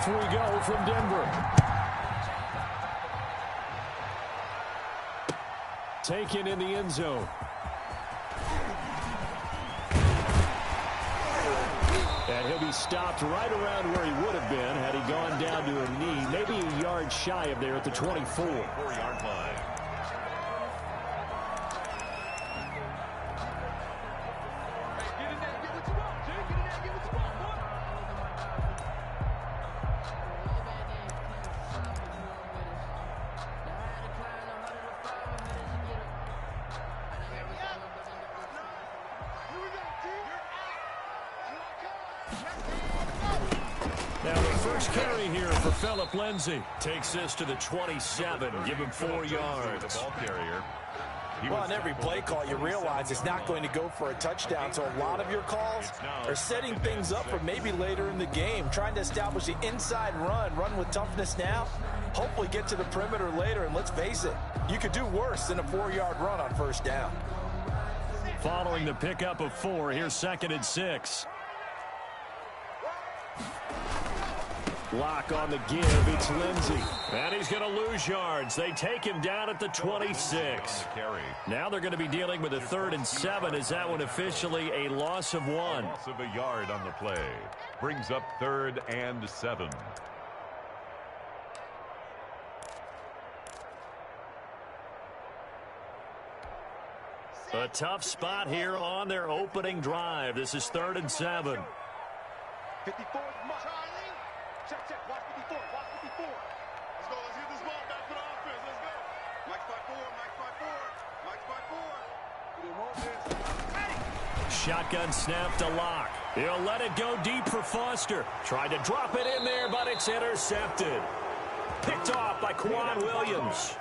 we go from Denver. Taken in the end zone. And he'll be stopped right around where he would have been had he gone down to a knee, maybe a yard shy of there at the 24. 4-yard line. Now the first carry here for Phillip Lindsay. Takes this to the 27. Give him 4 yards. The ball carrier. Well, on every play call, you realize it's not going to go for a touchdown. So a lot of your calls are setting things up for maybe later in the game, trying to establish the inside run with toughness now, hopefully get to the perimeter later. And let's face it, you could do worse than a 4-yard run on first down. Following the pickup of 4, here's 2nd and 6. Block on the give. It's Lindsay. And he's going to lose yards. They take him down at the 26. Now they're going to be dealing with a 3rd and 7. Is that one officially a loss of 1? Loss of a yard on the play. Brings up 3rd and 7. A tough spot here on their opening drive. This is 3rd and 7. 54. Check. Watch 54. Watch 54. Let's go. Let's get this ball back for the offense. Let's go. Mike's 5-4. Mike's 5-4. Shotgun snap to Locke. He'll let it go deep for Foster. Tried to drop it in there, but it's intercepted. Picked off by Quan Williams.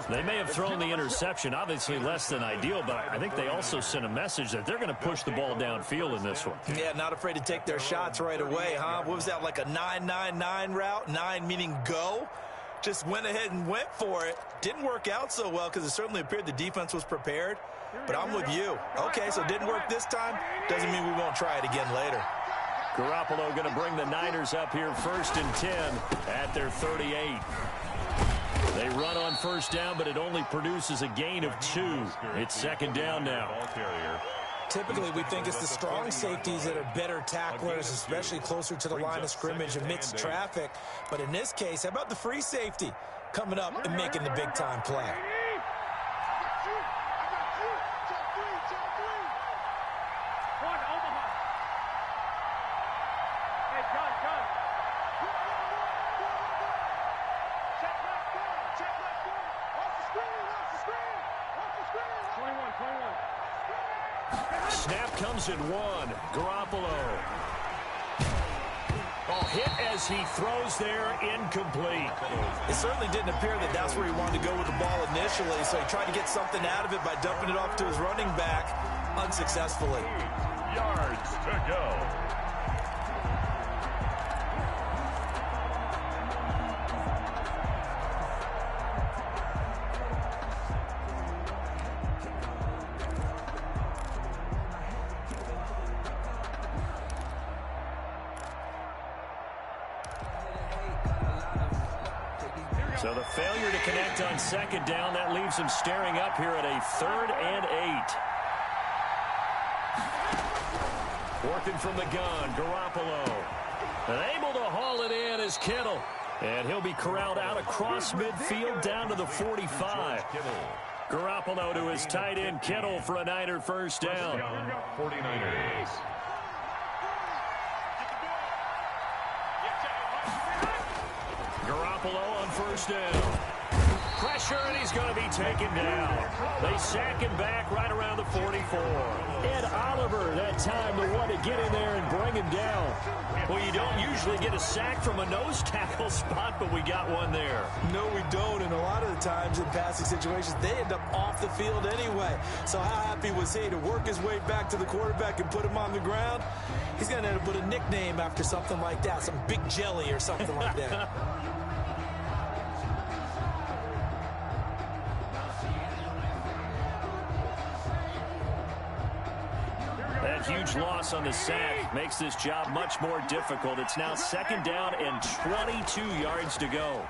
They may have thrown the interception, obviously less than ideal, but I think they also sent a message that they're going to push the ball downfield in this one. Yeah, not afraid to take their shots right away, huh? What was that, like a 9-9-9 route? 9 meaning go? Just went ahead and went for it. Didn't work out so well because it certainly appeared the defense was prepared. But I'm with you. Okay, so it didn't work this time. Doesn't mean we won't try it again later. Garoppolo going to bring the Niners up here 1st and 10 at their 38. They run on first down, but it only produces a gain of 2. It's 2nd down now. Typically, we think it's the strong safeties that are better tacklers, especially closer to the line of scrimmage amidst traffic. But in this case, how about the free safety coming up and making the big-time play? Snap comes at 1. Garoppolo. Hit as he throws there, incomplete. It certainly didn't appear that that's where he wanted to go with the ball initially, so he tried to get something out of it by dumping it off to his running back unsuccessfully. Yards to go. So the failure to connect on 2nd down, that leaves him staring up here at a 3rd and 8. Working from the gun, Garoppolo. And able to haul it in is Kittle. And he'll be corralled out across midfield down to the 45. Garoppolo to his tight end, Kittle, for a Niner first down. 49ers. Garoppolo on first down. Pressure, and he's going to be taken down. They sack him back right around the 44. Ed Oliver, that time, the one to get in there and bring him down. Well, you don't usually get a sack from a nose tackle spot, but we got one there. No, we don't, and a lot of the times in passing situations, they end up off the field anyway. So how happy was he to work his way back to the quarterback and put him on the ground? He's going to end up with a nickname after something like that, some Big Jelly or something like that. huge loss on the sack makes this job much more difficult. It's now 2nd down and 22 yards to go.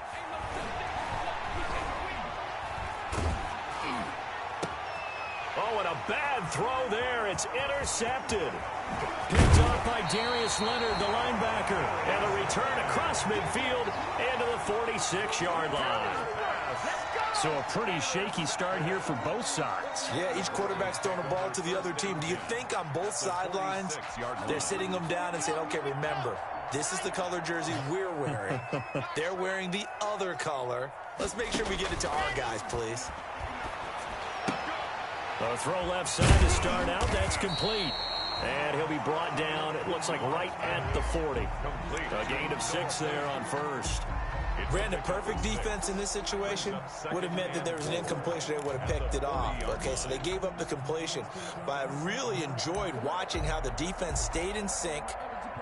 Oh, and a bad throw there. It's intercepted. Picked off by Darius Leonard, the linebacker. And a return across midfield into the 46-yard line. So a pretty shaky start here for both sides. Yeah, each quarterback's throwing a ball to the other team. Do you think on both sidelines they're sitting them down and saying, okay, remember, this is the color jersey we're wearing. They're wearing the other color. Let's make sure we get it to our guys, please. A throw left side to start out. That's complete. And he'll be brought down, it looks like right at the 40. A gain of 6 there on first. Brandon, perfect defense in this situation would have meant that there was an incompletion. They would have picked it off. Okay, so they gave up the completion. But I really enjoyed watching how the defense stayed in sync,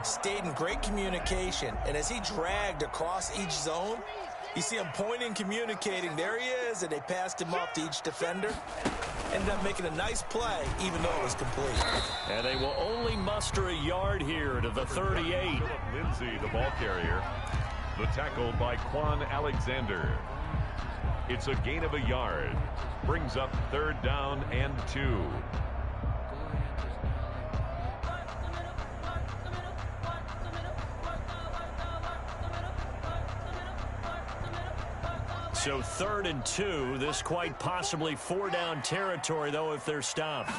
stayed in great communication. And as he dragged across each zone, you see him pointing, communicating. There he is, and they passed him off to each defender. Ended up making a nice play, even though it was complete. And they will only muster a yard here to the 38. Lindsay, the ball carrier. The tackle by Quan Alexander. It's a gain of a yard. Brings up 3rd down and 2. So 3rd and 2. This quite possibly 4-down territory, though, if they're stopped.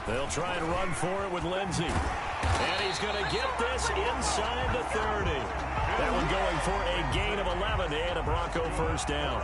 They'll try and run for it with Lindsay. And he's going to get this inside the 30. That one going for a gain of 11 and a Bronco 1st down.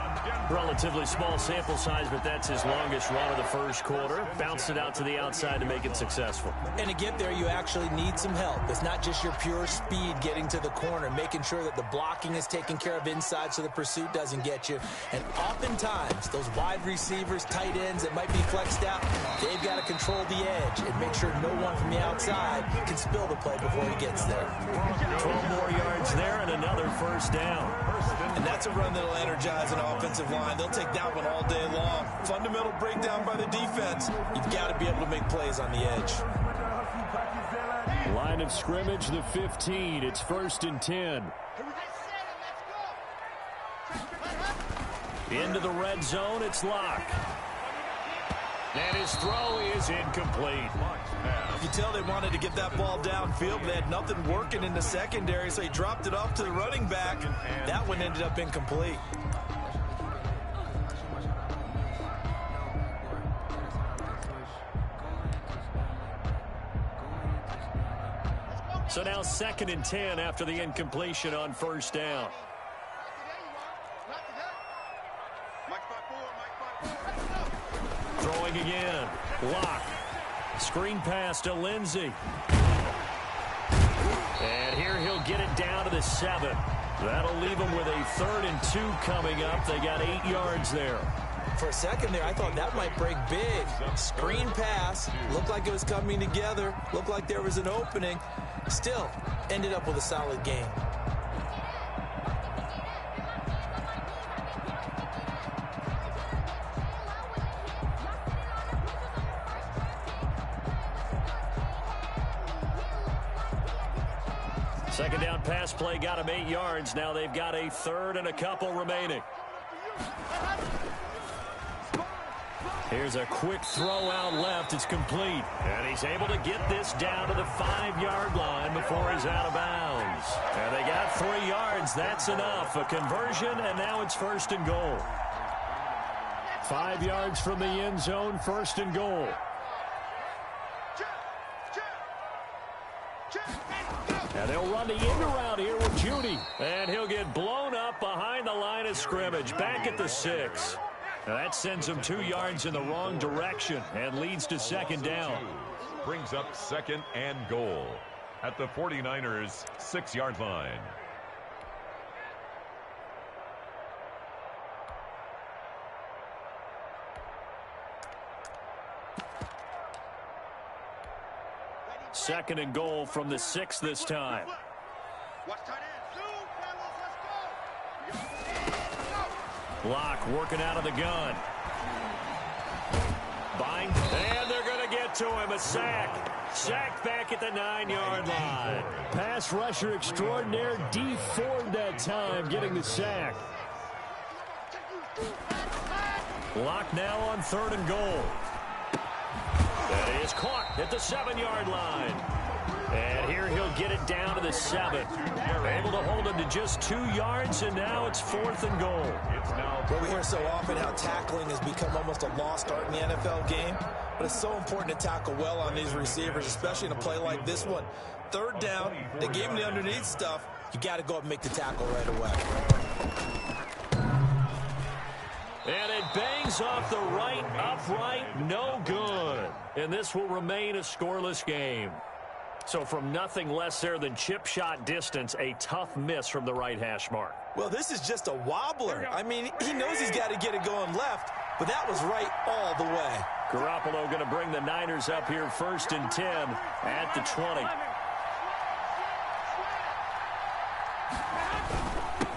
Relatively small sample size, but that's his longest run of the first quarter. Bounced it out to the outside to make it successful. And to get there, you actually need some help. It's not just your pure speed getting to the corner, making sure that the blocking is taken care of inside so the pursuit doesn't get you. And oftentimes, those wide receivers, tight ends that might be flexed out, they've got to control the edge and make sure no one from the outside can spill the play before he gets there. 12 more yards there and another 1st down. And that's a run that'll energize an offensive line. They'll take that one all day long. Fundamental breakdown by the defense. You've got to be able to make plays on the edge. Line of scrimmage, the 15. It's 1st and 10. Into the red zone, it's Locke. And his throw is incomplete. You can tell they wanted to get that ball downfield, but they had nothing working in the secondary, so he dropped it off to the running back. That one ended up incomplete. So now 2nd and 10 after the incompletion on 1st down. Throwing again. Locke. Screen pass to Lindsay. And here he'll get it down to the 7. That'll leave him with a 3rd and 2 coming up. They got 8 yards there. For a second there, I thought that might break big. Screen pass. Looked like it was coming together. Looked like there was an opening. Still, ended up with a solid game. Second down pass play got him 8 yards. Now they've got a 3rd and a couple remaining. Here's a quick throw out left. It's complete. And he's able to get this down to the 5-yard line before he's out of bounds. And they got 3 yards. That's enough. A conversion, and now it's 1st and goal. 5 yards from the end zone, 1st and goal. And they'll run the end around here with Judy. And he'll get blown up behind the line of scrimmage. Back at the 6. Now that sends him 2 yards in the wrong direction and leads to 2nd down. Brings up 2nd and goal at the 49ers' 6-yard line. Second and goal from the 6 this time. Locke working out of the gun. Bind, and they're going to get it to him, a sack. Sacked back at the 9-yard line. Pass rusher extraordinaire, Dee Ford that time getting the sack. Lock now on 3rd and goal. That is caught at the 7-yard line. And here he'll get it down to the 7. Able to hold him to just 2 yards, and now it's 4th and goal. Well, we hear so often how tackling has become almost a lost art in the NFL game, but it's so important to tackle well on these receivers, especially in a play like this one. 3rd down, they gave him the underneath stuff. You got to go up and make the tackle right away. And it bangs off the right upright, no good. And this will remain a scoreless game. So from nothing less there than chip shot distance, a tough miss from the right hash mark. Well, this is just a wobbler. I mean, he knows he's got to get it going left, but that was right all the way. Garoppolo going to bring the Niners up here 1st and 10 at the 20.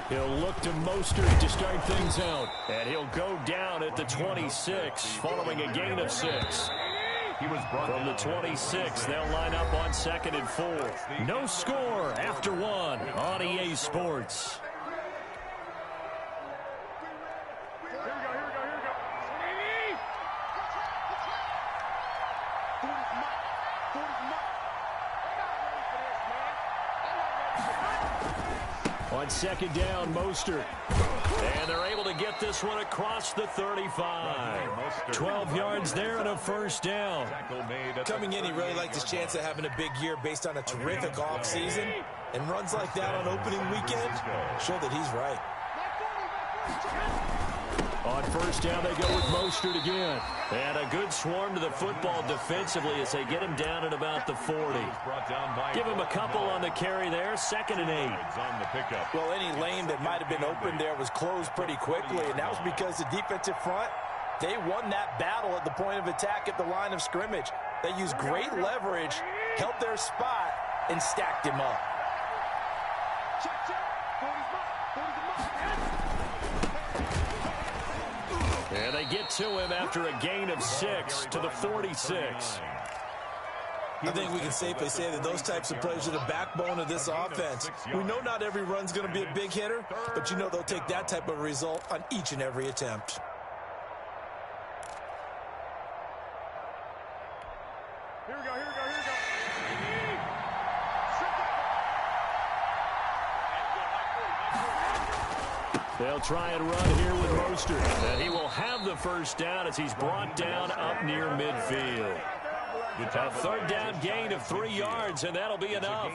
He'll look to Mostert to start things out. And he'll go down at the 26 following a gain of 6. From the 26, they'll line up on 2nd and 4. No score after 1 on EA Sports. On 2nd down, Mostert. And they're able to get this one across the 35. 12 yards there and a 1st down. Coming in, he really liked his chance of having a big year based on a terrific offseason. And runs like that on opening weekend show that he's right. On 1st down, they go with Mostert again. And a good swarm to the football defensively as they get him down at about the 40. Give him a couple on the carry there. 2nd and 8. Well, any lane that might have been open there was closed pretty quickly, and that was because the defensive front, they won that battle at the point of attack at the line of scrimmage. They used great leverage, held their spot, and stacked him up. And they get to him after a gain of 6 to the 46. I think we can safely say that those types of plays are the backbone of this offense. We know not every run's going to be a big hitter, but you know they'll take that type of result on each and every attempt. Here we go, here we go, here we go. They'll try and run here with Mostert. And he will have the 1st down as he's brought down up near midfield. A 3rd down gain of 3 yards, and that'll be enough.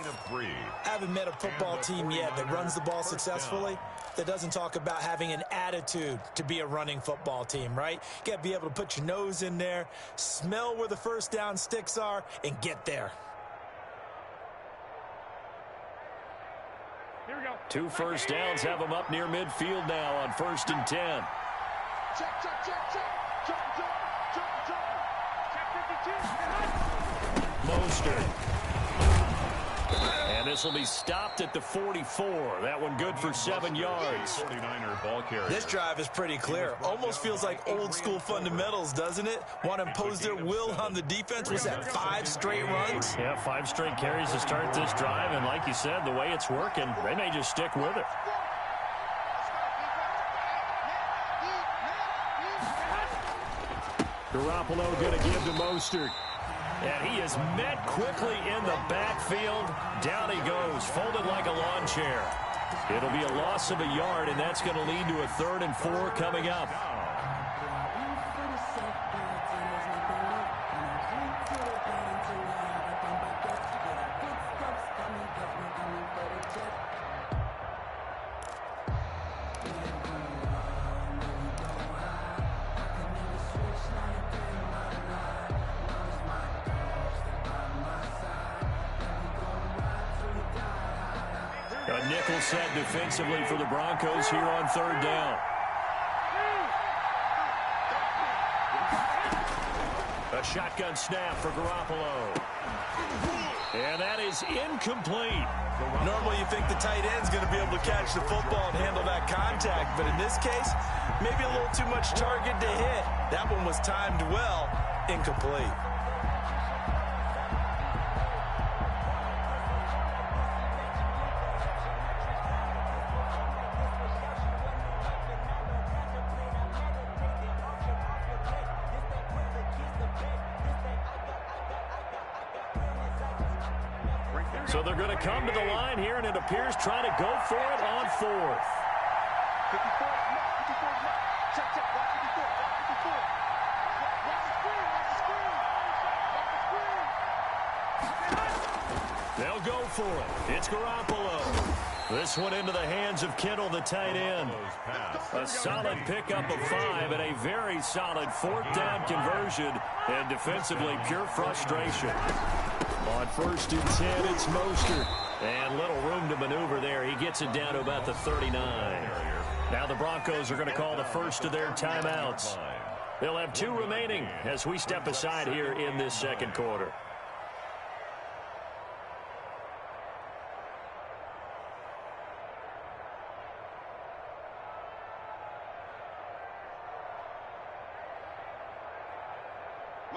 Haven't met a football team yet that runs the ball successfully that doesn't talk about having an attitude to be a running football team, right? You got to be able to put your nose in there, smell where the 1st down sticks are, and get there. Here we go. 2 1st downs have him up near midfield now on 1st and 10. Check, check, check, check. Jump, jump, jump, jump. Check 52. Mostert. And this will be stopped at the 44. That one good for 7 yards. 49er ball carrier. This drive is pretty clear. Almost feels like old school fundamentals, doesn't it? Want to impose their will on the defense. Was that 5 straight runs? Yeah, 5 straight carries to start this drive. And like you said, the way it's working, they may just stick with it. Garoppolo going to give to Mostert. And he is met quickly in the backfield. Down he goes, folded like a lawn chair. It'll be a loss of a yard, and that's going to lead to a 3rd and 4 coming up. A nickel set defensively for the Broncos here on 3rd down. A shotgun snap for Garoppolo. And that is incomplete. Normally you think the tight end's going to be able to catch the football and handle that contact, but in this case, maybe a little too much target to hit. That one was timed well, incomplete. So they're going to come to the line here, and it appears trying to go for it on fourth. 54 is mark. 54 is mark. Check, check. Watch 54. Watch 54. Watch the screen. Watch the screen. Watch the screen. They'll go for it. It's Garoppolo. This one into the hands of Kittle, the tight end. A solid pickup of 5 and a very solid fourth down conversion. And defensively, pure frustration. On 1st and 10, it's Mostert. And little room to maneuver there. He gets it down to about the 39. Now the Broncos are going to call the first of their timeouts. They'll have 2 remaining as we step aside here in this second quarter.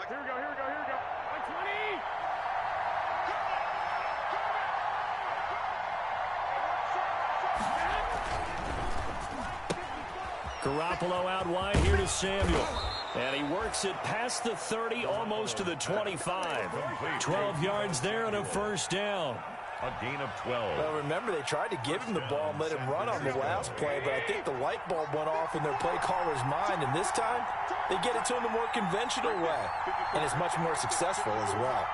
Here we go, here we go, here we go. 20! Garoppolo out wide here to Samuel. And he works it past the 30, almost to the 25. 12 yards there and a first down. A gain of 12. Well, remember, they tried to give him the ball and let him run on the last play, but I think the light bulb went off in their play caller's mind, and this time they get it to him the more conventional way, and it's much more successful as well.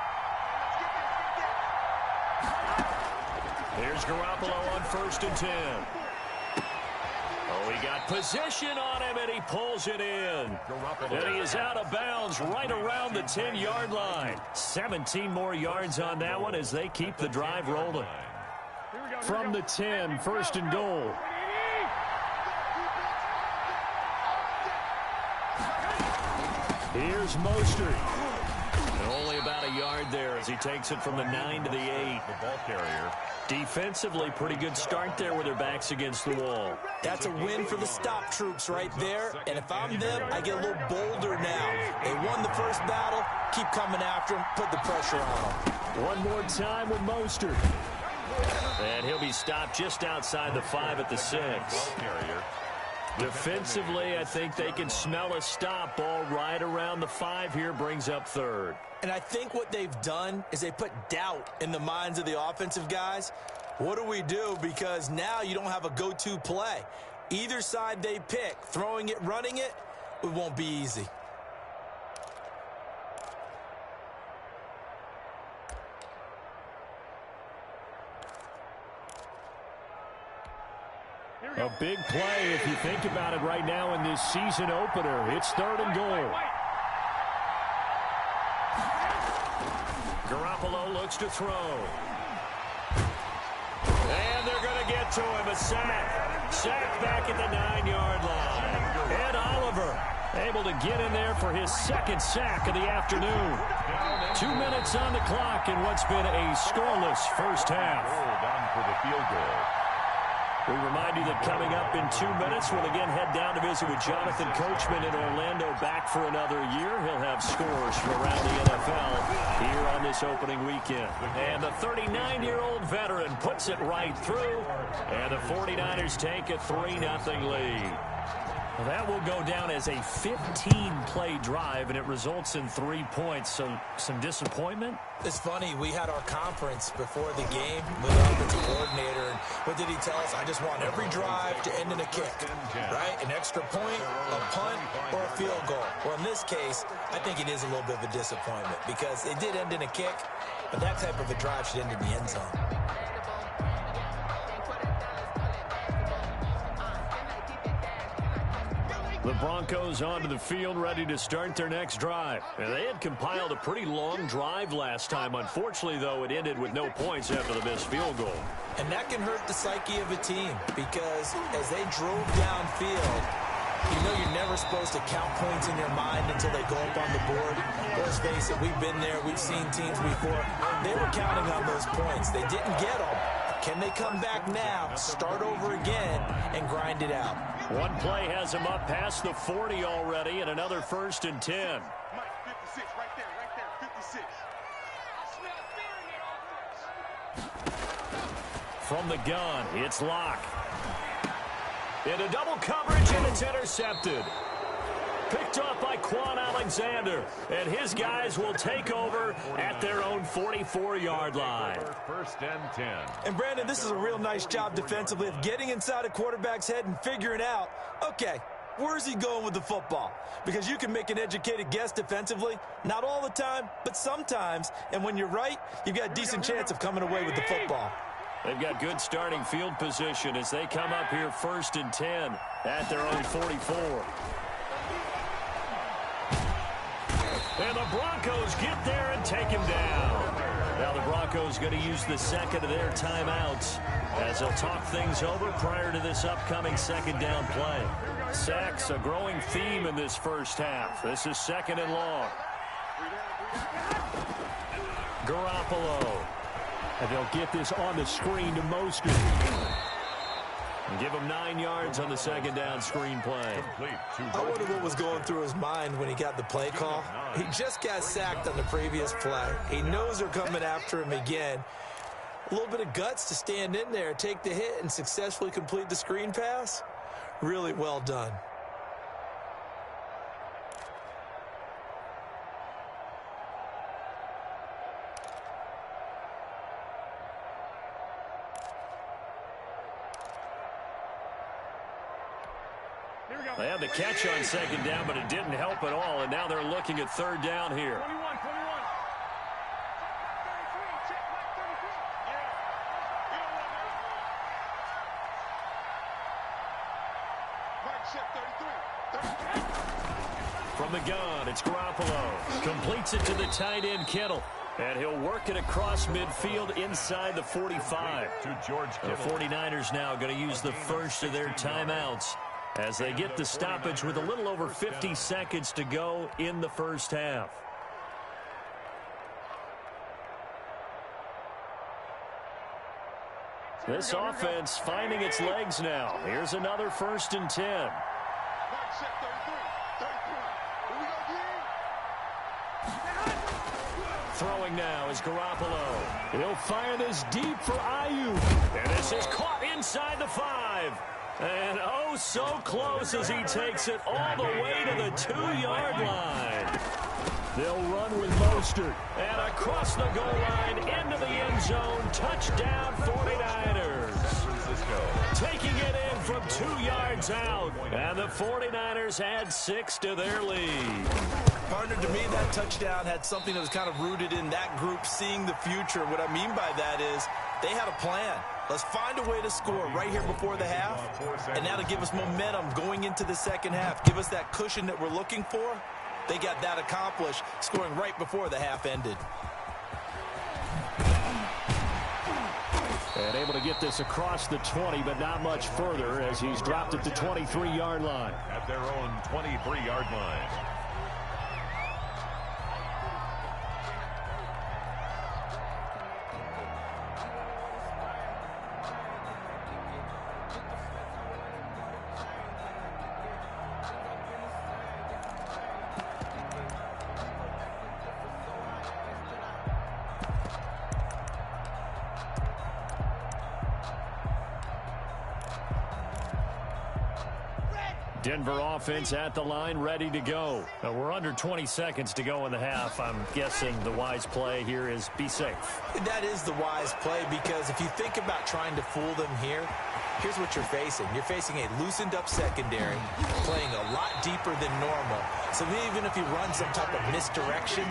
Here's Garoppolo on 1st and 10. Oh, he got position on him, and he pulls it in. And he is out of bounds right around the 10-yard line. 17 more yards on that one as they keep the drive rolling. From the 10, 1st and goal. Here's Mostert. And only about a yard there as he takes it from the 9 to the 8. The ball carrier. Defensively, pretty good start there with their backs against the wall. That's a win for the stop troops right there, and if I'm them, I get a little bolder now. They won the first battle, keep coming after them, put the pressure on them. One more time with Mostert. And he'll be stopped just outside the 5 at the 6. Defensively, I think they can smell a stop. Ball right around the 5 here, brings up 3rd. And I think what they've done is they put doubt in the minds of the offensive guys. What do we do? Because now you don't have a go-to play. Either side they pick, throwing it, running it, it won't be easy. A big play if you think about it right now in this season opener. It's 3rd and goal. Garoppolo looks to throw. And they're going to get to him. A sack. Sack back at the 9-yard line. Ed Oliver able to get in there for his 2nd sack of the afternoon. 2 minutes on the clock in what's been a scoreless first half. Down for the field goal. We remind you that coming up in 2 minutes, we'll again head down to visit with Jonathan Coachman in Orlando, back for another year. He'll have scores from around the NFL here on this opening weekend. And the 39-year-old veteran puts it right through, and the 49ers take a 3-0 lead. Well, that will go down as a 15-play drive, and it results in 3 points. So some disappointment? It's funny, we had our conference before the game with the offensive coordinator, and what did he tell us? I just want every drive to end in a kick, right? An extra point, a punt, or a field goal. Well, in this case, I think it is a little bit of a disappointment because it did end in a kick, but that type of a drive should end in the end zone. The Broncos onto the field, ready to start their next drive. And they had compiled a pretty long drive last time. Unfortunately, though, it ended with no points after the missed field goal. And that can hurt the psyche of a team because as they drove downfield, you know you're never supposed to count points in your mind until they go up on the board. Let's face it, we've been there. We've seen teams before. They were counting on those points. They didn't get them. Can they come back now, start over again, and grind it out? One play has him up past the 40 already, and another 1st and 10. Mike, 56, right there, 56. From the gun, it's Locke. Into double coverage, and it's intercepted. Picked off by Quan Alexander. And his guys will take over at their own 44-yard line. First and 10. And, Brandon, this is a real nice job defensively of getting inside a quarterback's head and figuring out, okay, where's he going with the football? Because you can make an educated guess defensively. Not all the time, but sometimes. And when you're right, you've got a decent chance of coming away with the football. They've got good starting field position as they come up here first and 10 at their own 44. And the Broncos get there and take him down. Now the Broncos going to use the second of their timeouts as they'll talk things over prior to this upcoming second down play. Sacks, a growing theme in this first half. This is second and long. Garoppolo. And they'll get this on the screen to Mostert. And give him 9 yards on the second down screen play. I wonder what was going through his mind when he got the play call. He just got sacked on the previous play. He knows they're coming after him again. A little bit of guts to stand in there, take the hit, and successfully complete the screen pass. Really well done. They had the catch on second down, but it didn't help at all, and now they're looking at third down here. 21. From the gun, it's Garoppolo. Completes it to the tight end, Kittle. And he'll work it across midfield inside the 45. To George Kittle. The 49ers now going to use the first of their timeouts as they get the stoppage with a little over 50 seconds to go in the first half. This offense finding its legs now. Here's another first and 10. Throwing now is Garoppolo. He'll fire this deep for Ayuk. And this is caught inside the 5. And oh, so close as he takes it all the way to the 2-yard line. They'll run with Mostert. And across the goal line into the end zone. Touchdown 49ers. San Francisco. Taking it in from 2 yards out. And the 49ers add 6 to their lead. Partner, to me, that touchdown had something that was kind of rooted in that group seeing the future. What I mean by that is they had a plan. Let's find a way to score right here before the half, and that'll give us momentum going into the second half. Give us that cushion that we're looking for. They got that accomplished, scoring right before the half ended. And able to get this across the 20, but not much further as he's dropped at the 23-yard line. At their own 23-yard line. Denver offense at the line, ready to go. We're under 20 seconds to go in the half. I'm guessing the wise play here is be safe. That is the wise play, because if you think about trying to fool them here, here's what you're facing. You're facing a loosened up secondary, playing a lot deeper than normal. So even if you run some type of misdirection,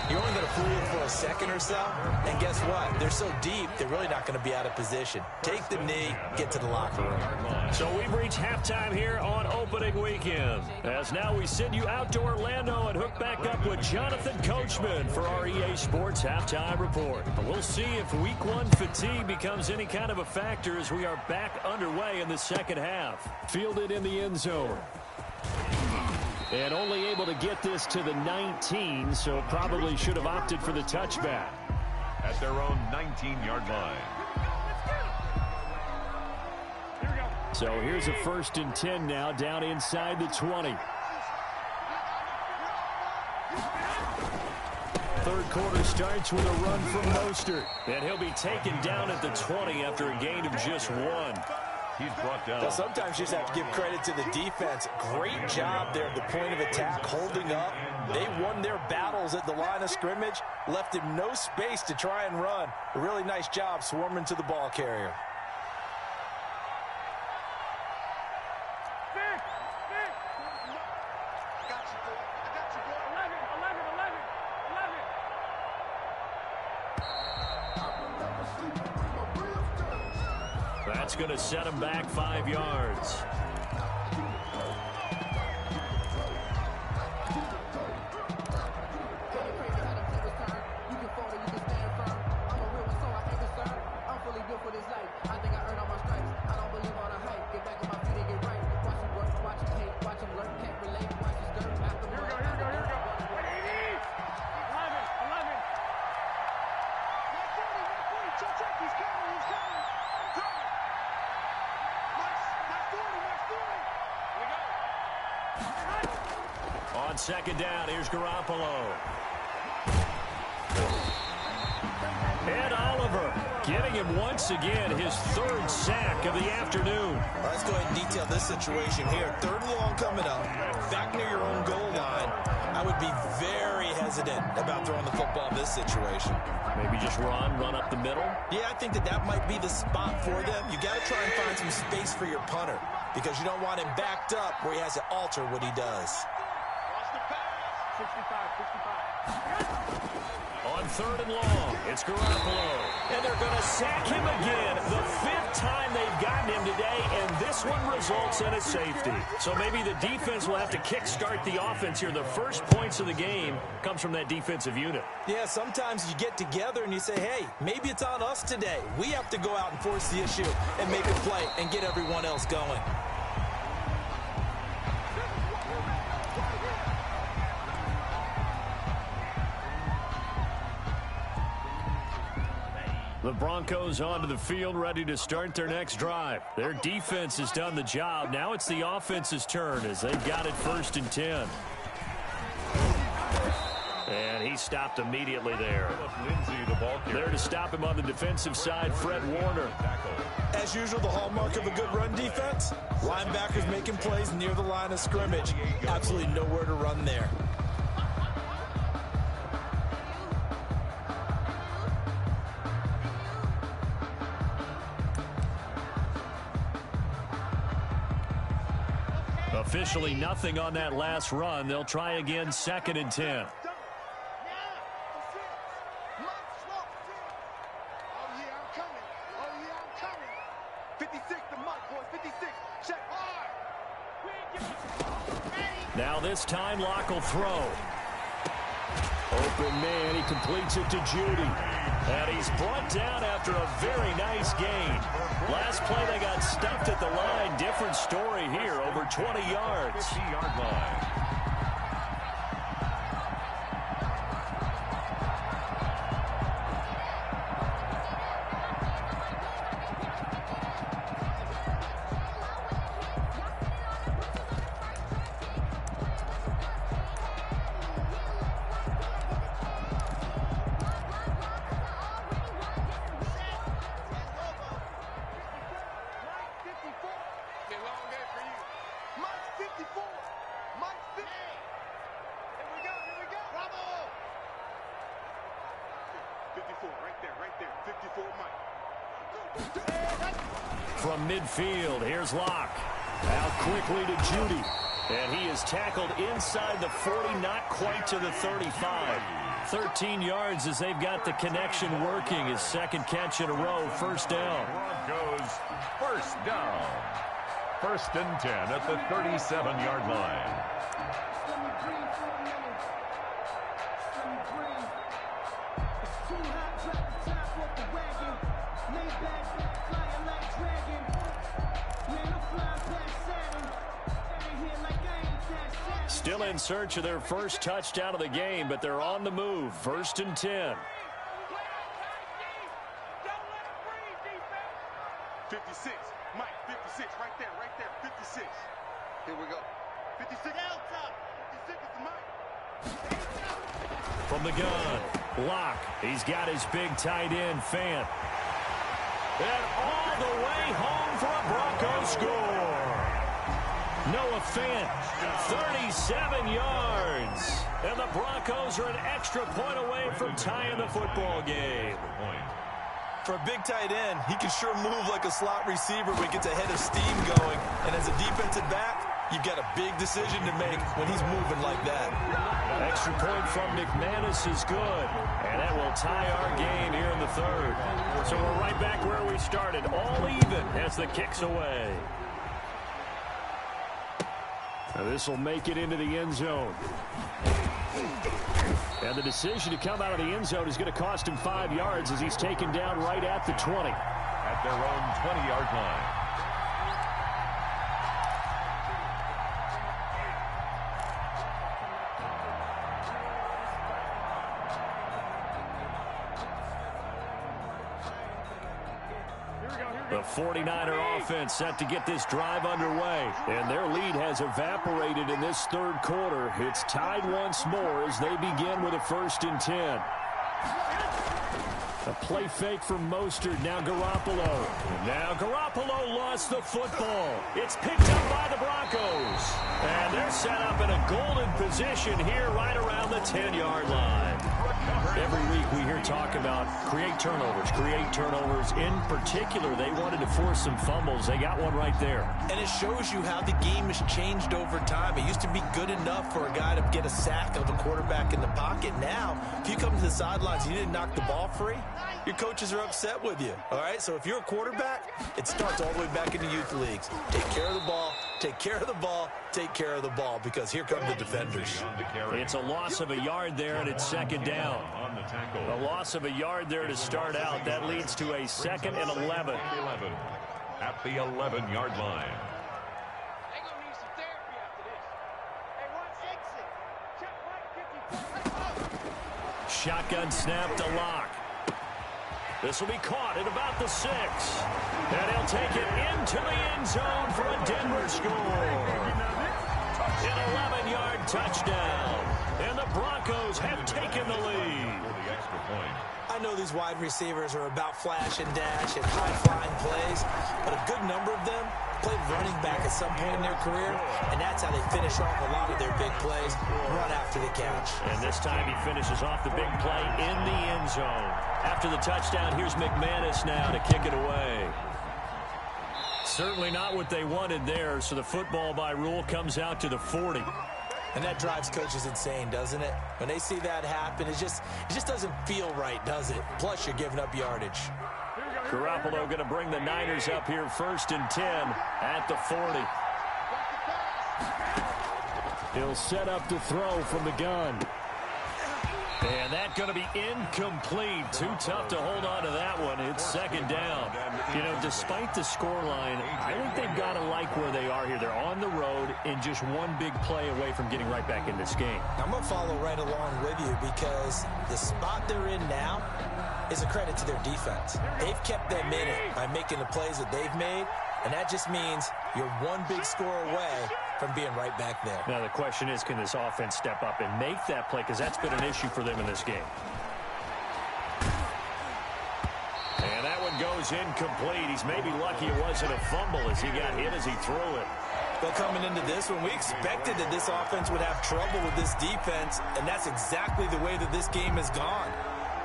you're only going to fool them for a second or so. And guess what? They're so deep, they're really not going to be out of position. Take the knee, get to the locker room. So we've reached halftime here on opening weekend. As now we send you out to Orlando and hook back up with Jonathan Coachman for our EA Sports Halftime Report. We'll see if week 1 fatigue becomes any kind of a factor as we are back underway in the second half. Fielded in the end zone. And only able to get this to the 19, so probably should have opted for the touchback. At their own 19-yard line. So here's a first and 10 now, down inside the 20. Third quarter starts with a run from Mostert. And he'll be taken down at the 20 after a gain of just 1. He's brought down. Now, sometimes you just have to give credit to the defense. Great job there at the point of attack, holding up. They won their battles at the line of scrimmage, left him no space to try and run. A really nice job swarming to the ball carrier. That's going to set him back 5 yards. On second down, here's Garoppolo. Ed Oliver getting him once again his 3rd sack of the afternoon. Let's go ahead and detail this situation here. 3rd and long coming up, back near your own goal line. I would be very hesitant about throwing the football in this situation. Maybe just run up the middle? Yeah, I think that might be the spot for them. You got to try and find some space for your punter because you don't want him backed up where he has to alter what he does. 65. On 3rd and long, it's Garoppolo. And they're going to sack him again. The 5th time they've gotten him today, and this one results in a safety. So maybe the defense will have to kickstart the offense here. The first points of the game comes from that defensive unit. Yeah, sometimes you get together and you say, hey, maybe it's on us today. We have to go out and force the issue and make a play and get everyone else going. The Broncos onto the field, ready to start their next drive. Their defense has done the job. Now it's the offense's turn as they've got it 1st and 10. And he stopped immediately there. There to stop him on the defensive side, Fred Warner. As usual, the hallmark of a good run defense, linebackers making plays near the line of scrimmage. Absolutely nowhere to run there. Officially nothing on that last run. They'll try again 2nd and 10. Now this time Locke will throw. Open man, he completes it to Judy. And he's brought down after a very nice gain. Last play they got stuffed at the line. Different story here, over 20 yards. 50-yard line. From midfield, here's Locke. Out quickly to Judy. And he is tackled inside the 40, not quite to the 35. 13 yards as they've got the connection working. His 2nd catch in a row, 1st down. Broncos 1st down. 1st and 10 at the 37-yard line. Still in search of their first touchdown of the game, but they're on the move. 1st and 10. 56. Mike, 56. Right there. 56. Here we go. 56. Down top. 56 is Mike. From the gun, Locke. He's got his big tight end, Fant. And all the way home for a Bronco score. Noah Fant, 37 yards. And the Broncos are an extra point away from tying the football game. For a big tight end, he can sure move like a slot receiver when he gets a head of steam going. And as a defensive back, you've got a big decision to make when he's moving like that. Extra point from McManus is good. And that will tie our game here in the third. So we're right back where we started, all even as the kick's away. Now this will make it into the end zone. And the decision to come out of the end zone is going to cost him 5 yards as he's taken down right at the 20. At their own 20-yard line. The 49er offense set to get this drive underway. And their lead has evaporated in this third quarter. It's tied once more as they begin with a 1st and 10. A play fake from Mostert. Now Garoppolo. Now Garoppolo lost the football. It's picked up by the Broncos. And they're set up in a golden position here right around the 10-yard line. Every week we hear talk about create turnovers. In particular, they wanted to force some fumbles. They got one right there. And it shows you how the game has changed over time. It used to be good enough for a guy to get a sack of a quarterback in the pocket. Now, if you come to the sidelines and you didn't knock the ball free, your coaches are upset with you. All right, so if you're a quarterback, it starts all the way back in the youth leagues. Take care of the ball, take care of the ball, take care of the ball, because here come the defenders. It's a loss of a yard there, and it's 2nd down. A loss of a yard there to start out. That leads to a 2nd and 11. At the 11-yard line. Shotgun snap to Locke. This will be caught at about the 6. And he'll take it into the end zone for a Denver score. An 11-yard touchdown. And the Broncos have taken the lead. For the extra point. I know these wide receivers are about flash and dash and high-flying plays, but a good number of them played running back at some point in their career, and that's how they finish off a lot of their big plays, run after the catch. And this time he finishes off the big play in the end zone. After the touchdown, here's McManus now to kick it away. Certainly not what they wanted there, so the football by rule comes out to the 40. And that drives coaches insane, doesn't it? When they see that happen, it just doesn't feel right, does it? Plus, you're giving up yardage. Garoppolo going to bring the Niners up here 1st and 10 at the 40. He'll set up to throw from the gun. And that's going to be incomplete. Too tough to hold on to that one. It's 2nd down. You know, despite the scoreline, I think they've got to like where they are here. They're on the road and just one big play away from getting right back in this game. I'm going to follow right along with you because the spot they're in now is a credit to their defense. They've kept them in it by making the plays that they've made, and that just means you're one big score away from being right back there. Now the question is, can this offense step up and make that play? Because that's been an issue for them in this game. And that one goes incomplete. He's maybe lucky it wasn't a fumble as he got hit as he threw it. But coming into this one, we expected that this offense would have trouble with this defense, and that's exactly the way that this game has gone.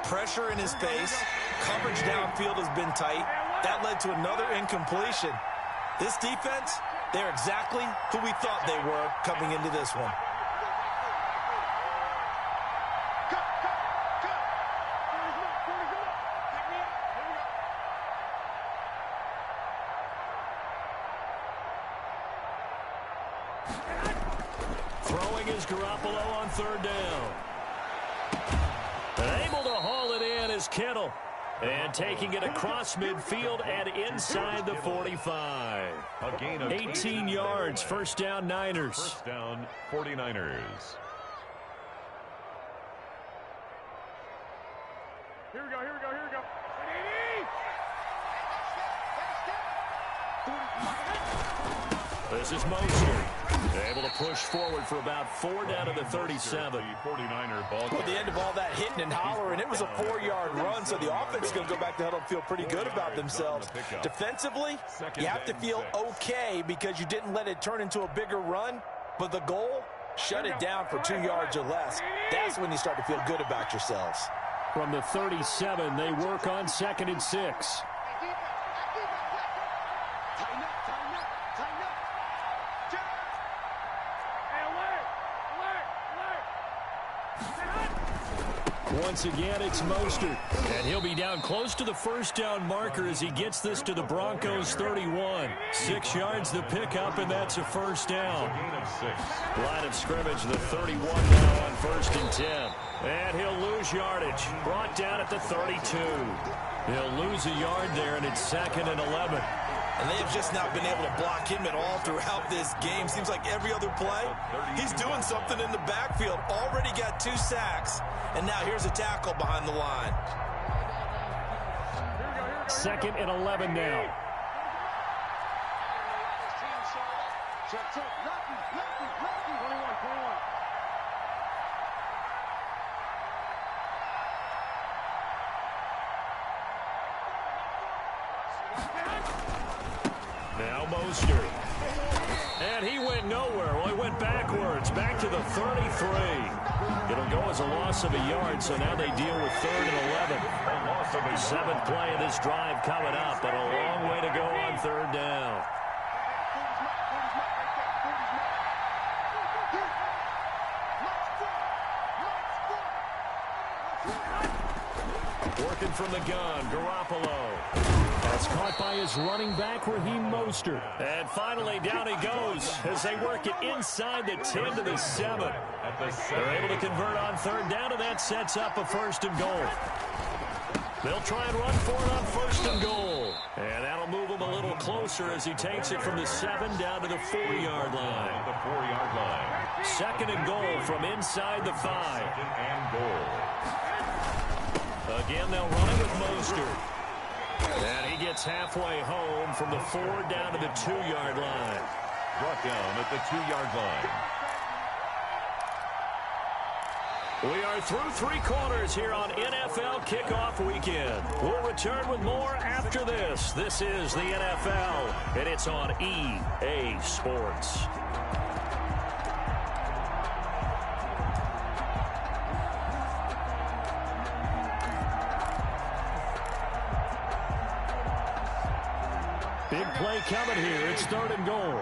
Pressure in his face, coverage downfield has been tight. That led to another incompletion. This defense, they're exactly who we thought they were coming into this one. Throwing is Garoppolo on 3rd down. Able to haul it in is Kittle. And taking it across midfield and inside the 45. A gain of 18 yards, 1st down Niners. 1st down 49ers. Here we go. This is Mostert. Able to push forward for about 4 down to the 37. The 49er ball. Well, at the end of all that hitting and hollering, it was a 4-yard run, so the offense is going to go back to huddle and feel pretty good about themselves. Defensively, you have to feel okay because you didn't let it turn into a bigger run, but the goal, shut it down for 2 yards or less. That's when you start to feel good about yourselves. From the 37, they work on 2nd and 6. Once again, it's Mostert. And he'll be down close to the first down marker as he gets this to the Broncos 31. 6 yards the pickup, and that's a first down. Line of scrimmage, the 31 now on 1st and 10. And he'll lose yardage. Brought down at the 32. He'll lose a yard there, and it's 2nd and 11. And they have just not been able to block him at all throughout this game. Seems like every other play, he's doing something in the backfield. Already got 2 sacks, and now here's a tackle behind the line. 2nd and 11 now. Now Mostert. And he went nowhere. Well, he went backwards, back to the 33. It'll go as a loss of a yard, so now they deal with 3rd and 11. The 7th play of this drive coming up, but a long way to go on 3rd down. Working from the gun, Garoppolo. That's caught by his running back, Raheem Mostert. And finally, down he goes as they work it inside the 10 to the 7. They're able to convert on 3rd down, and that sets up a 1st and goal. They'll try and run for it on 1st and goal. And that'll move him a little closer as he takes it from the 7 down to the 4-yard line. The 4-yard line. 2nd and goal from inside the 5. 2nd and goal. Again, they'll run it with Mostert. And he gets halfway home from the 4 down to the 2-yard line. Brought down at the 2-yard line. We are through 3 quarters here on NFL Kickoff Weekend. We'll return with more after this. This is the NFL, and it's on EA Sports. Big play coming here. It's 3rd and goal.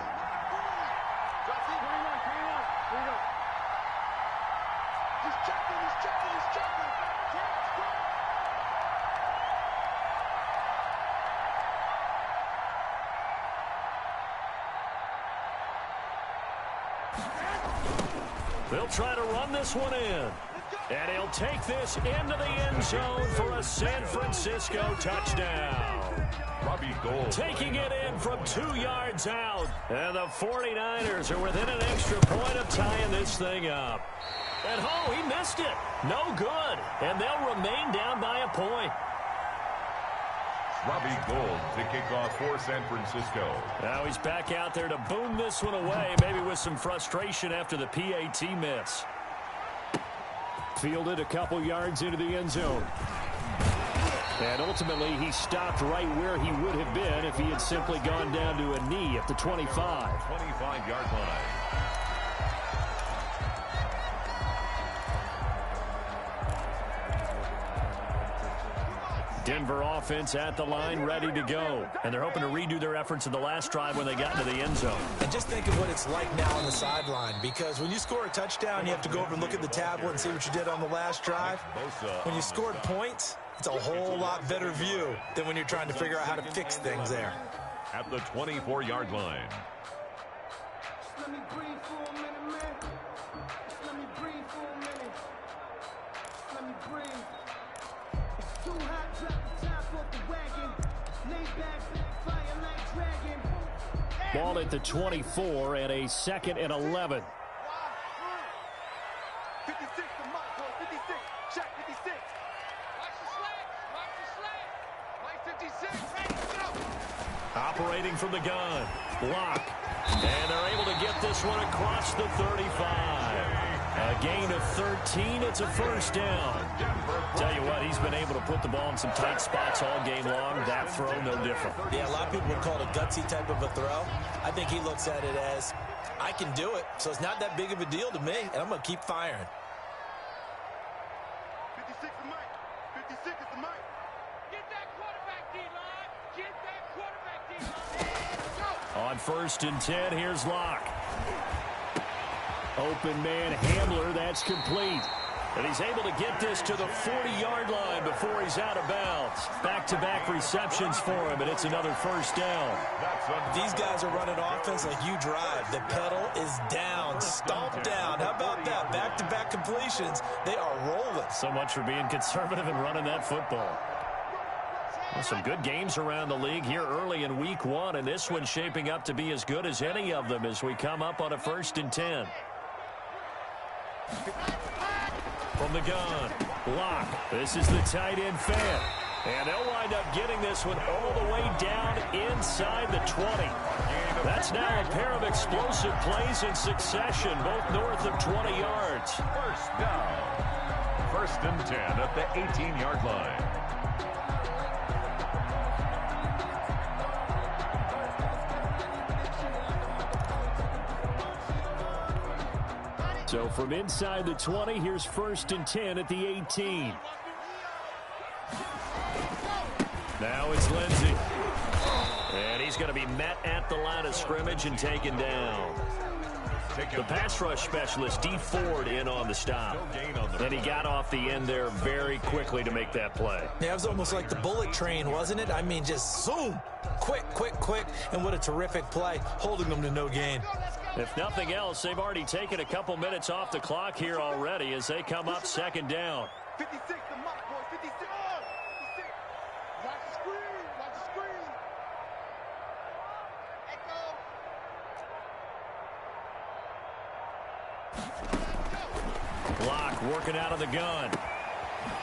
They'll try to run this one in. And he'll take this into the end zone for a San Francisco touchdown. Robbie Gould taking it in from 2 yards out. And the 49ers are within an extra point of tying this thing up. And oh, he missed it. No good. And they'll remain down by a point. Robbie Gould to kick off for San Francisco. Now he's back out there to boom this one away, maybe with some frustration after the PAT miss. Fielded a couple yards into the end zone. And ultimately, he stopped right where he would have been if he had simply gone down to a knee at the 25. 25-yard line. Denver offense at the line, ready to go. And they're hoping to redo their efforts in the last drive when they got into the end zone. And just think of what it's like now on the sideline, because when you score a touchdown, you have to go over and look at the tablet and see what you did on the last drive. When you scored points, it's a whole lot better view than when you're trying to figure out how to fix things there. At the 24-yard line. Let me breathe for a minute, man. Let me breathe for a minute. Let me breathe. It's too hot, drop the top off the wagon. Lay back, fire like dragon. Ball at the 24 and a 2nd and 11. 56 to Mike, 56. Check 56. Watch the slant. Watch the slant. Mike 56. Ready to go. Operating from the gun. Locke. And they're able to get this one across the 35. A gain of 13. It's a first down. Tell you what, he's been able to put the ball in some tight spots all game long. That throw, no different. Yeah, a lot of people would call it a gutsy type of a throw. I think he looks at it as, I can do it, so it's not that big of a deal to me, and I'm going to keep firing. 56 is Mike. 56 is the Mike. Get that quarterback, D-line. Get that quarterback, D-line. On 1st and 10, here's Locke. Open man Hamler, that's complete. And he's able to get this to the 40-yard line before he's out of bounds. Back-to-back receptions for him, and it's another first down. These guys are running offense like you drive. The pedal is down, stomped down. How about that? Back-to-back completions. They are rolling. So much for being conservative and running that football. Well, some good games around the league here early in week 1, and this one's shaping up to be as good as any of them as we come up on a 1st and 10. From the gun, Locke. This is the tight end Fant. And they'll wind up getting this one all the way down inside the 20. That's now a pair of explosive plays in succession, both north of 20 yards. First down. 1st and 10 at the 18-yard line. So from inside the 20, here's 1st and 10 at the 18. Now it's Lindsey. And he's going to be met at the line of scrimmage and taken down. The pass rush specialist, D. Ford, in on the stop. And he got off the end there very quickly to make that play. Yeah, it was almost like the bullet train, wasn't it? I mean, just zoom. Quick, quick, quick. And what a terrific play, holding them to no gain. If nothing else, they've already taken a couple minutes off the clock here already as they come up 2nd down. 56 the Mike, boy. 56. 56. Watch the screen. Watch the screen. Echo. Locke working out of the gun.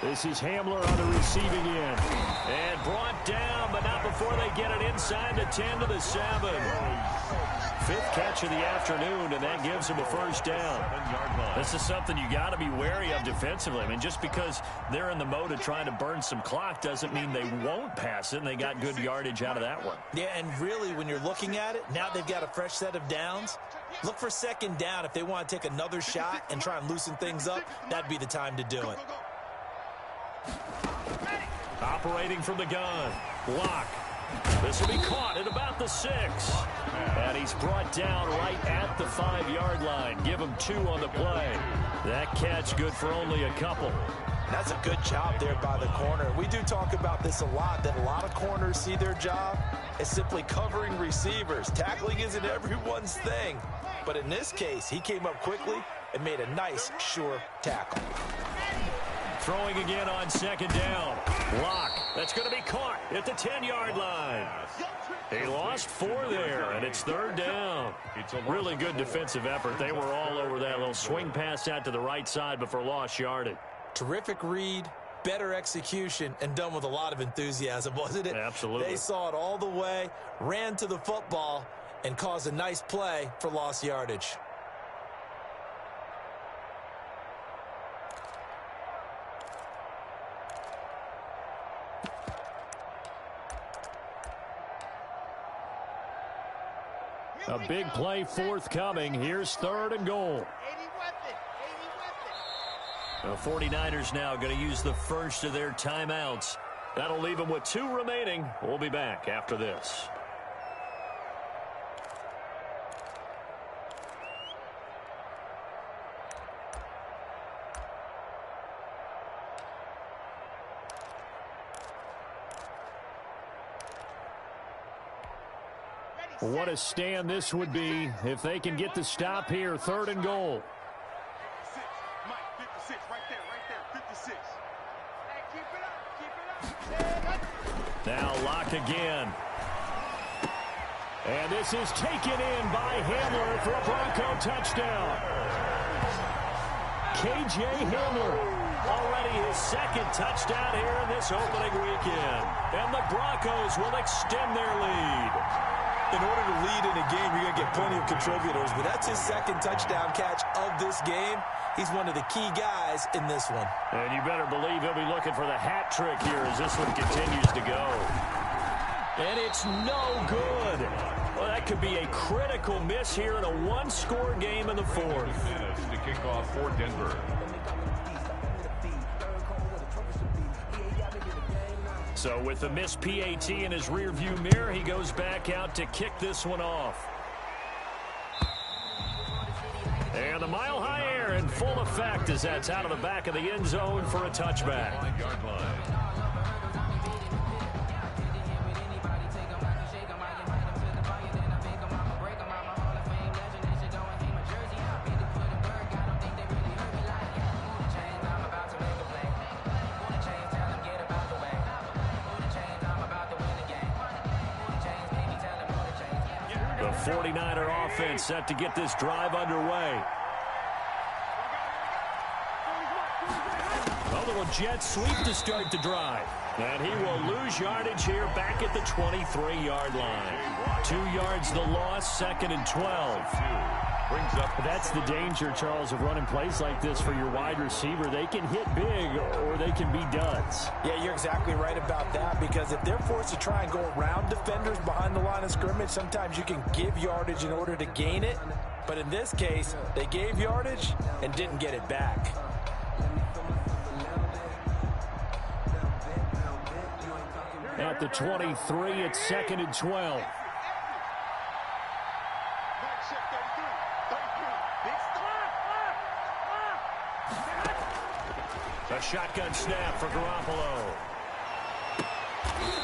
This is Hamler on the receiving end. And brought down, but not before they get it inside the 10 to the 7. 5th catch of the afternoon, and that gives him a first down. This is something you got to be wary of defensively. I mean, just because they're in the mode of trying to burn some clock doesn't mean they won't pass it, and they got good yardage out of that one. Yeah, and really, when you're looking at it, now they've got a fresh set of downs. Look for 2nd down. If they want to take another shot and try and loosen things up, that'd be the time to do it. Operating from the gun, Locke. This will be caught at about the 6. And he's brought down right at the 5-yard line. Give him 2 on the play. That catch good for only a couple. That's a good job there by the corner. We do talk about this a lot, that a lot of corners see their job as simply covering receivers. Tackling isn't everyone's thing. But in this case, he came up quickly and made a nice, sure tackle. Throwing again on 2nd down. Locke. That's going to be caught at the 10-yard line. He lost 4 there, and it's 3rd down. It's a really good defensive effort. They were all over that little swing pass out to the right side before lost yardage. Terrific read, better execution, and done with a lot of enthusiasm, wasn't it? Absolutely. They saw it all the way, ran to the football, and caused a nice play for lost yardage. A big play forthcoming. Here's 3rd and goal. The 49ers now going to use the first of their timeouts. That'll leave them with 2 remaining. We'll be back after this. What a stand this would be if they can get the stop here. 3rd and goal. 56. Mike, 56. Right there. 56. Hey, keep it up. Now Locke again. And this is taken in by Hamler for a Bronco touchdown. K.J. Hamler, already his 2nd touchdown here in this opening weekend. And the Broncos will extend their lead. In order to lead in a game, you're going to get plenty of contributors, but that's his second touchdown catch of this game. He's one of the key guys in this one. And you better believe he'll be looking for the hat trick here as this one continues to go. And it's no good. Well, that could be a critical miss here in a one-score game in the fourth. Minutes to kick off for Denver. So with the missed PAT in his rearview mirror, he goes back out to kick this one off. And the mile-high air in full effect as that's out of the back of the end zone for a touchback. Yard line. The 49er offense set to get this drive underway. A little jet sweep to start the drive. And he will lose yardage here back at the 23-yard line. 2 yards the loss, 2nd and 12. Brings up. That's the danger, Charles, of running plays like this for your wide receiver. They can hit big or they can be duds. Yeah, you're exactly right about that, because if they're forced to try and go around defenders behind the line of scrimmage, sometimes you can give yardage in order to gain it. But in this case, they gave yardage and didn't get it back. At the 23, it's 2nd and 12. A shotgun snap for Garoppolo.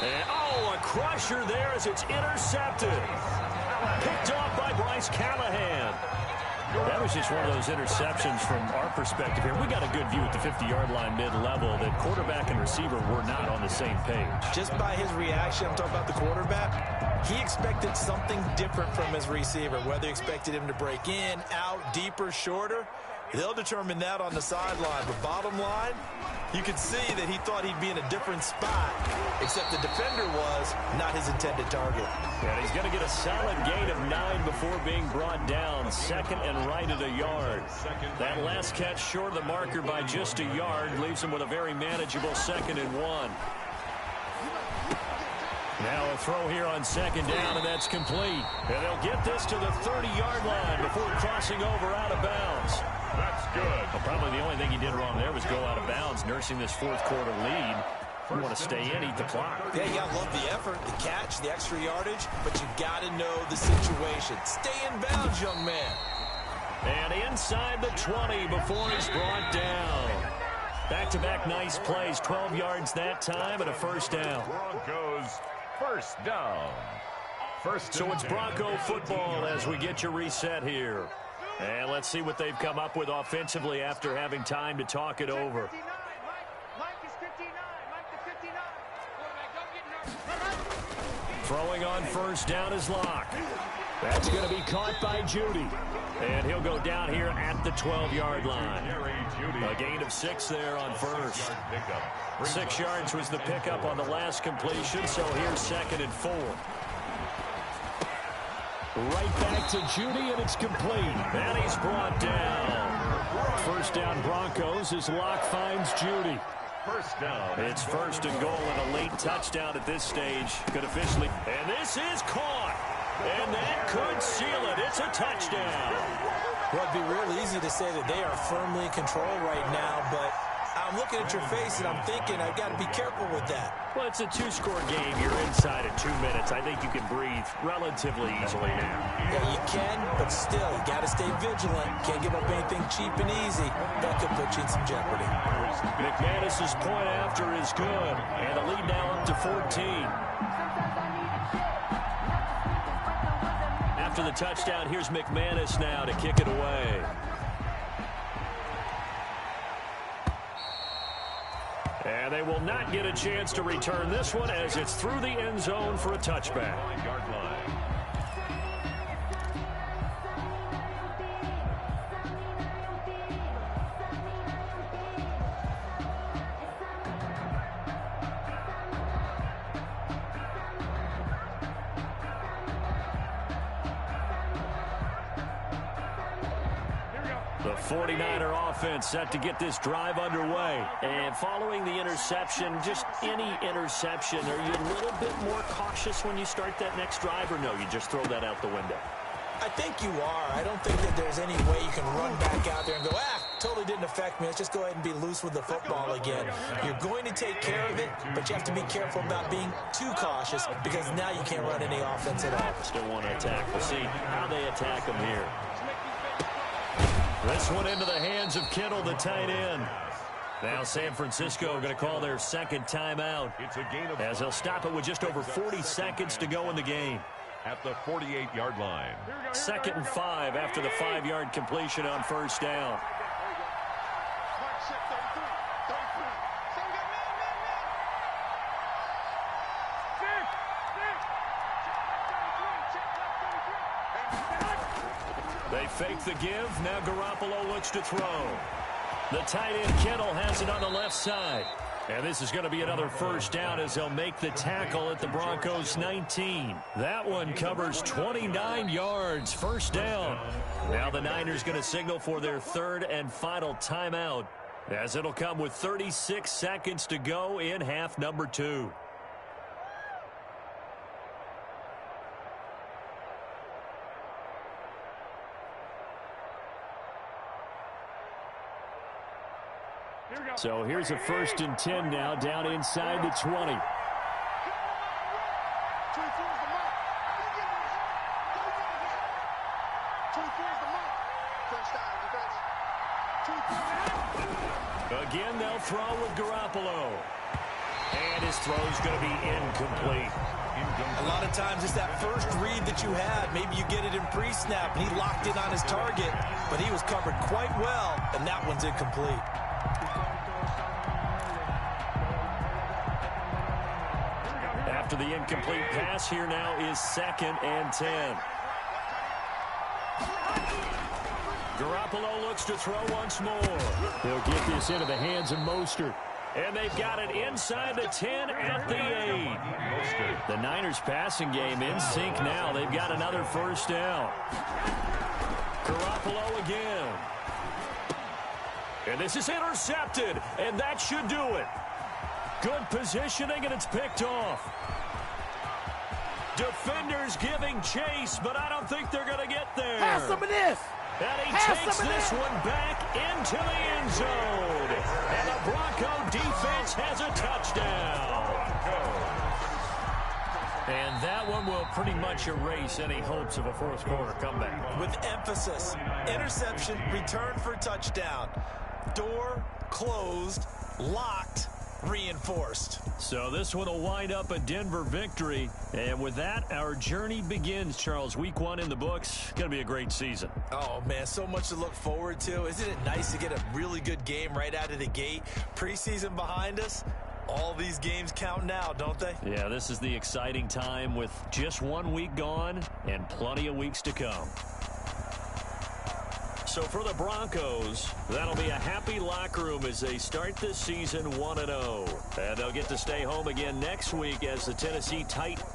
And, a crusher there as it's intercepted. Picked off by Bryce Callahan. That was just one of those interceptions from our perspective here. We got a good view at the 50-yard line mid-level that quarterback and receiver were not on the same page. Just by his reaction, I'm talking about the quarterback, he expected something different from his receiver, whether he expected him to break in, out, deeper, shorter. They'll determine that on the sideline. But bottom line, you could see that he thought he'd be in a different spot, except the defender was not his intended target. And he's going to get a solid gain of 9 before being brought down. 2nd and right at a yard. That last catch short of the marker by just a yard leaves him with a very manageable 2nd and 1. Now a throw here on 2nd down, and that's complete. And they'll get this to the 30-yard line before crossing over out of bounds. That's good. Well, probably the only thing he did wrong there was go out of bounds, nursing this fourth-quarter lead. You want to stay in, eat the clock. Yeah, you got to love the effort, the catch, the extra yardage, but you got to know the situation. Stay in bounds, young man. And inside the 20 before he's brought down. Back-to-back nice plays, 12 yards that time and a first down. Broncos first down. So it's Bronco football as we get your reset here. And let's see what they've come up with offensively after having time to talk it over. Throwing on first down is Locke. That's going to be caught by Judy. And he'll go down here at the 12-yard line. A gain of 6 there on first. 6 yards was the pickup on the last completion, so here's 2nd and 4. Right back to Judy, and it's complete. And he's brought down. First down Broncos as Locke finds Judy. First down. It's 1st and goal and a late touchdown at this stage. Could officially. And this is caught. And that could seal it. It's a touchdown. Well, it'd be real easy to say that they are firmly in control right now, but I'm looking at your face and I'm thinking I've got to be careful with that. Well, it's a 2-score game. You're inside at 2 minutes. I think you can breathe relatively easily now. Yeah, you can, but still, you got to stay vigilant. Can't give up anything cheap and easy. That could put you in some jeopardy. McManus's point after is good, and the lead now up to 14. After the touchdown, here's McManus now to kick it away. And they will not get a chance to return this one as it's through the end zone for a touchback. Yard line. The 49er offense set to get this drive underway. And following the interception, just any interception, are you a little bit more cautious when you start that next drive, or no, you just throw that out the window? I think you are. I don't think that there's any way you can run back out there and go, totally didn't affect me. Let's just go ahead and be loose with the football again. You're going to take care of it, but you have to be careful about being too cautious because now you can't run any offense at all. Still want to attack. We'll see how they attack them here. This one into the hands of Kittle, the tight end. Now San Francisco going to call their second timeout as they'll stop it with just over 40 seconds to go in the game. At the 48-yard line. 2nd and 5 after the 5-yard completion on first down. They fake the give. Now Garoppolo looks to throw. The tight end Kittle has it on the left side. And this is going to be another first down as they'll make the tackle at the Broncos 19. That one covers 29 yards. First down. Now the Niners going to signal for their third and final timeout as it'll come with 36 seconds to go in half number 2. So here's a 1st and 10 now, down inside the 20. Again, they'll throw with Garoppolo. And his throw's going to be incomplete. A lot of times it's that first read that you had. Maybe you get it in pre-snap, and he locked in on his target, but he was covered quite well, and that one's incomplete. After the incomplete pass, here now is 2nd and 10. Garoppolo looks to throw once more. He'll get this into the hands of Mostert. And they've got it inside the 10 at the 8. The Niners passing game in sync now. They've got another first down. Garoppolo again. And this is intercepted, and that should do it. Good positioning, and it's picked off. Defenders giving chase, but I don't think they're going to get there. Pass some of this. And he takes this one back into the end zone. And the Bronco defense has a touchdown. And that one will pretty much erase any hopes of a fourth quarter comeback. With emphasis, interception, return for touchdown. Door closed, locked, reinforced. So this one will wind up a Denver victory. And with that, our journey begins, Charles. Week 1 in the books. Going to be a great season. Oh, man, so much to look forward to. Isn't it nice to get a really good game right out of the gate? Preseason behind us. All these games count now, don't they? Yeah, this is the exciting time with just 1 week gone and plenty of weeks to come. So for the Broncos, that'll be a happy locker room as they start this season 1-0. And they'll get to stay home again next week as the Tennessee Titans